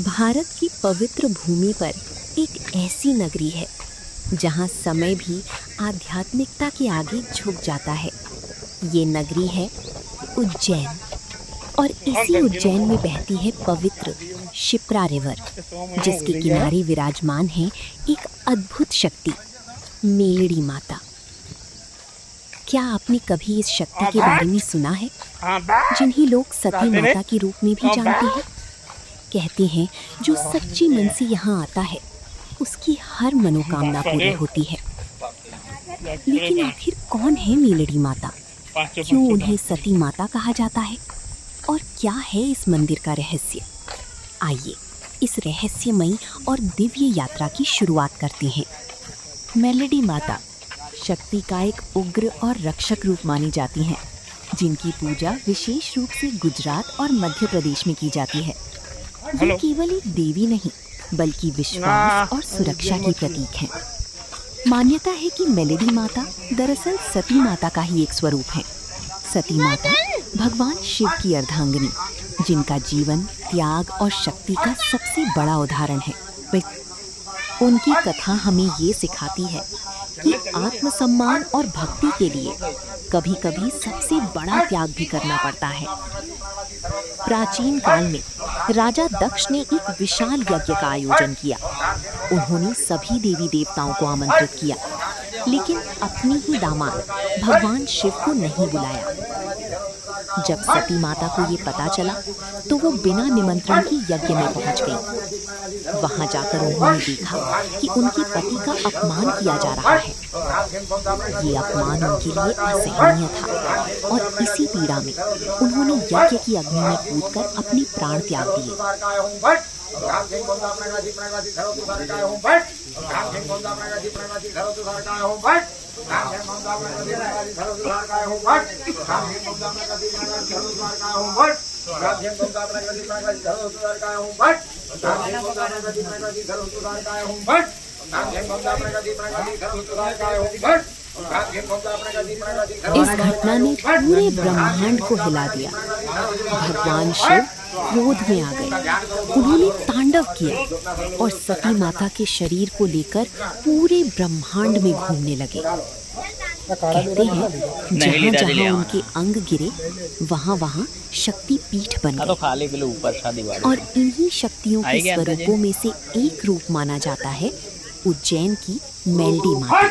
भारत की पवित्र भूमि पर एक ऐसी नगरी है जहां समय भी आध्यात्मिकता के आगे झुक जाता है। ये नगरी है उज्जैन, और इसी उज्जैन में बहती है पवित्र शिप्रा रिवर, जिसके किनारे विराजमान है एक अद्भुत शक्ति, मेलड़ी माता। क्या आपने कभी इस शक्ति के बारे में सुना है, जिन्हें लोग सती माता के रूप में भी जानते हैं? कहते हैं जो सच्ची मन से यहाँ आता है उसकी हर मनोकामना पूरी होती है। लेकिन आखिर कौन है मेलड़ी माता? क्यों उन्हें सती माता कहा जाता है? और क्या है इस मंदिर का रहस्य? आइए इस रहस्यमयी और दिव्य यात्रा की शुरुआत करते हैं। मेलड़ी माता शक्ति का एक उग्र और रक्षक रूप मानी जाती हैं, जिनकी पूजा विशेष रूप से गुजरात और मध्य प्रदेश में की जाती है। ये केवल एक देवी नहीं, बल्कि विश्वास और सुरक्षा की प्रतीक है। मान्यता है कि मेलड़ी माता दरअसल सती माता का ही एक स्वरूप है। सती माता भगवान शिव की अर्धांगिनी, जिनका जीवन, त्याग और शक्ति का सबसे बड़ा उदाहरण है। उनकी कथा हमें ये सिखाती है कि आत्मसम्मान और भक्ति के लिए कभी-कभी सबसे बड़ा त्याग भी करना पड़ता है। प्राचीन काल में राजा दक्ष ने एक विशाल यज्ञ का आयोजन किया। उन्होंने सभी देवी देवताओं को आमंत्रित किया, लेकिन अपने ही दामाद भगवान शिव को नहीं बुलाया। जब सती माता को ये पता चला तो वो बिना निमंत्रण के यज्ञ में पहुंच गई। वहां जाकर उन्होंने देखा कि उनके पति का अपमान किया जा रहा है। ये अपमान उनके लिए असहनीय था, और इसी पीड़ा में उन्होंने यज्ञ की अग्नि में कूदकर अपने प्राण त्याग दिए। इस घटना ने पूरे ब्रह्मांड को हिला दिया। भगवान शिव क्रोध में आ गए। उन्होंने तांडव किया और सती माता के शरीर को लेकर पूरे ब्रह्मांड में घूमने लगे। कहते हैं जहाँ जहाँ उनके अंग गिरे वहाँ वहाँ शक्ति पीठ बन गई। और इन्हीं शक्तियों के स्वरूपों में से एक रूप माना जाता है उज्जैन की मेलड़ी माता।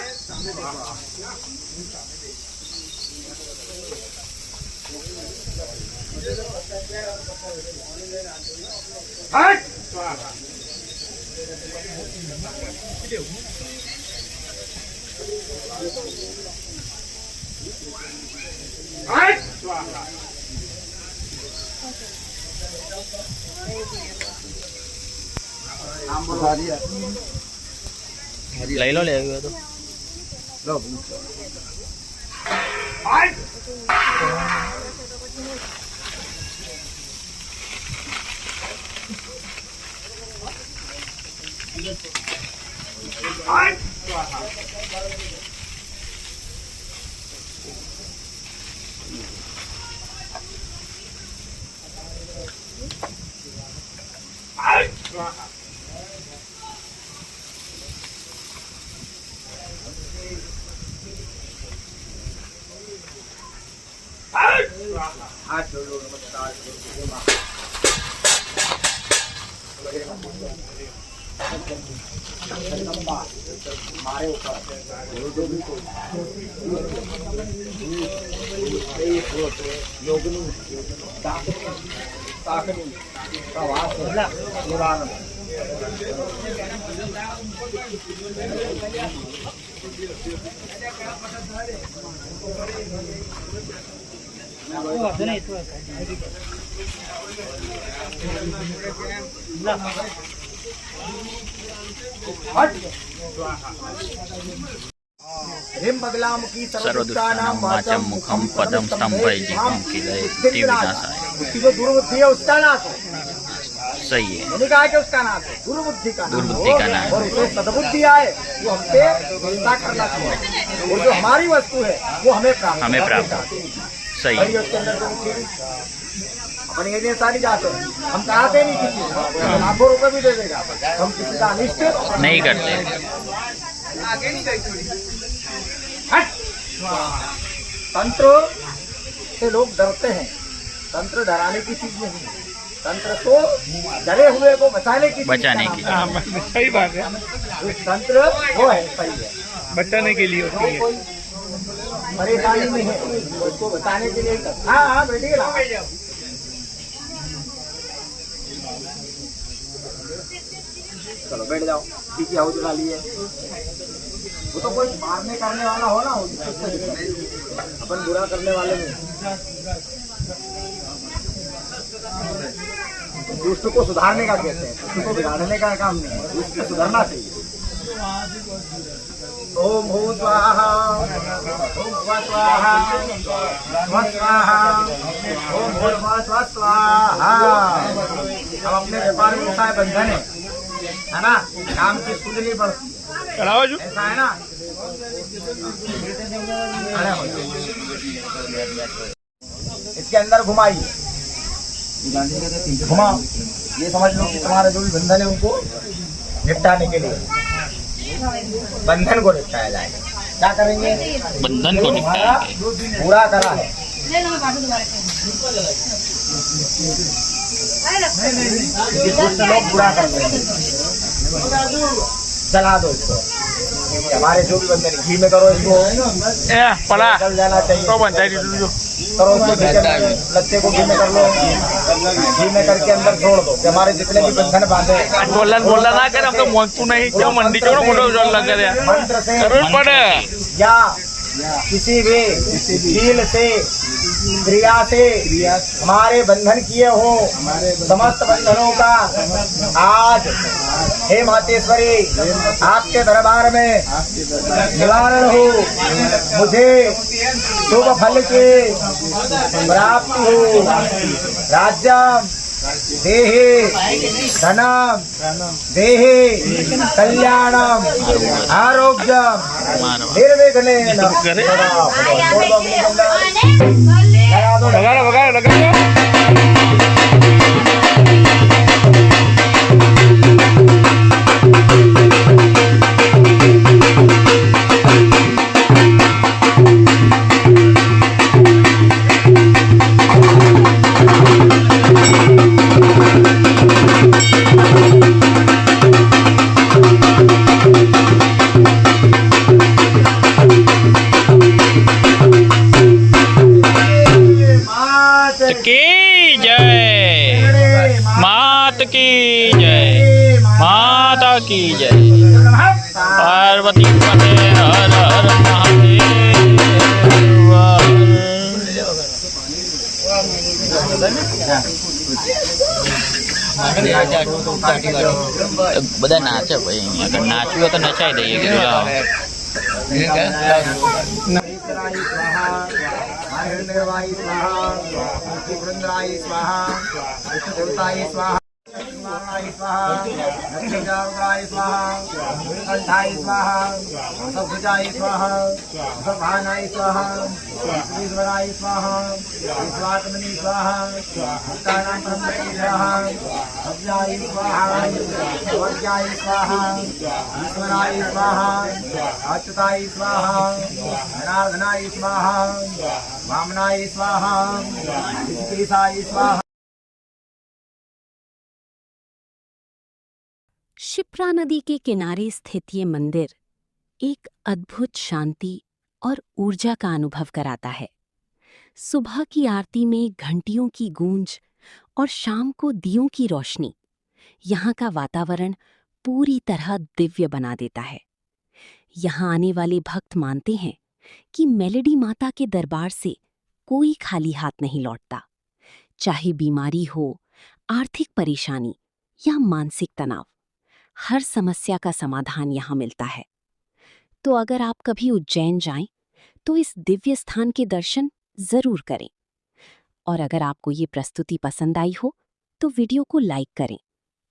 ले लो तो सर्वदुष्टानां वाचं मुखं पदं स्तंभयजिह्वं किलय बुद्धिविनाशाय। उसकी जो दुर्बुद्धि है उसका नाश हो। सही है, मैंने कहा कि उसका नाश है, दुर्बुद्धि का नाश, और उसे सद्बुद्धि आए वो हमसे चिंता करना चाहिए, और जो हमारी वस्तु है वो हमें प्राप्त सही भाई है। उसके अंदर कोई चीज अपन ये सारी जाते हैं, हम कराते नहीं किसी को, लाखों रुपए भी दे देगा, हम किसी का अनिष्ट नहीं करते। हट। तंत्र से लोग डरते हैं, तंत्र डराने की चीज नहीं है, तंत्र तो डरे हुए को बचाने की चीज बचाने का की। नाम है। सही बात है, तंत्र वो है, सही है, बचाने के लिए होती है। कोई परेशानी नहीं है, उसको बचाने के लिए। हाँ हाँ बैठिए ना, चलो बैठ जाओ, पीछे हाउस डाली है। वो तो कोई मारने करने वाला हो ना, उससे दिक्कत है। अपन बुरा करने वाले नहीं, दुष्ट को सुधारने का कहते हैं, दुष्ट को बिगाड़ने का काम नहीं है, दुष्ट को सुधारना चाहिए। ओम भू स्वाहा, ओम भुव स्वाहा, स्व स्वाहा, ओम भूर्भुवः स्वः स्वाहा। हम अपने व्यापार में ऐसा बंधन है ना, काम की सूझ नहीं पड़ती, चढ़ाओ जो ऐसा है ना। अरे हो जाए। इसके अंदर घुमाइए, घुमाओ, ये समझ लो कि तुम्हारा जो भी बंधन है उनको निपटाने के लिए बंधन को निपटाया जाएगा। क्या करेंगे? बंधन को हमारा निपटाएंगे। पूरा करा है, ये दुष्ट लोग बुरा करते हैं, जला दो इसको। हमारे जो भी बंधन घी में करो इसको, पड़ा जल जाना चाहिए। तो बनता है जो करो उसको, लत्ते को घी में कर लो, घी में करके अंदर छोड़ दो कि हमारे जितने भी बंधन बांधे हैं। बोलना ना कर, हम तो मोनतू नहीं क्यों मंडी क्यों मोटो जोल लग गया मंत्र से जरूर पड़े या किसी भी शील से, क्रिया से हमारे बंधन किए हो, समस्त बंधनों का आज हे मातेश्वरी आपके दरबार में निवारण हो, मुझे शुभ फल की प्राप्ति हो। राज्यम देहि धनम देहि कल्याणम आरोग्यम निर्विघ्नेन सदा भवतु। लगा की जय, मात की जय, माता की जय, पार्वती पते हर हर महादेव। બધા નાચે ભાઈ, અહીંયા આગળ નાચવું હોય તો નચાઈ દઈએ કે લાવો. हिरण्यवाय स्वाहा, वृंद्राय स्वाहा, विष्णुदेवताय स्वाहा, स्वाहा, लक्ष्मीजाय स्वाहा, कंठाय स्वाहा, सभुजाय स्वाहा, सभानाय स्वाहा, ईश्वराय स्वाहा, ईश्वरात्मनि स्वाहा, भक्तानां ब्रह्मणे स्वाहा, अव्याय स्वाहा, वर्याय स्वाहा, ईश्वराय स्वाहा, अच्युताय स्वाहा, जनार्दनाय स्वाहा, वामनाय स्वाहा, ऋषिकेशाय स्वाहा। शिप्रा नदी के किनारे स्थित ये मंदिर एक अद्भुत शांति और ऊर्जा का अनुभव कराता है। सुबह की आरती में घंटियों की गूंज और शाम को दियों की रोशनी यहाँ का वातावरण पूरी तरह दिव्य बना देता है। यहाँ आने वाले भक्त मानते हैं कि मेलेडी माता के दरबार से कोई खाली हाथ नहीं लौटता। चाहे बीमारी हो, आर्थिक परेशानी या मानसिक तनाव, हर समस्या का समाधान यहाँ मिलता है। तो अगर आप कभी उज्जैन जाएं, तो इस दिव्य स्थान के दर्शन जरूर करें। और अगर आपको ये प्रस्तुति पसंद आई हो, तो वीडियो को लाइक करें,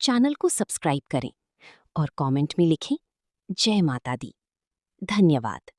चैनल को सब्सक्राइब करें और कमेंट में लिखें जय माता दी। धन्यवाद।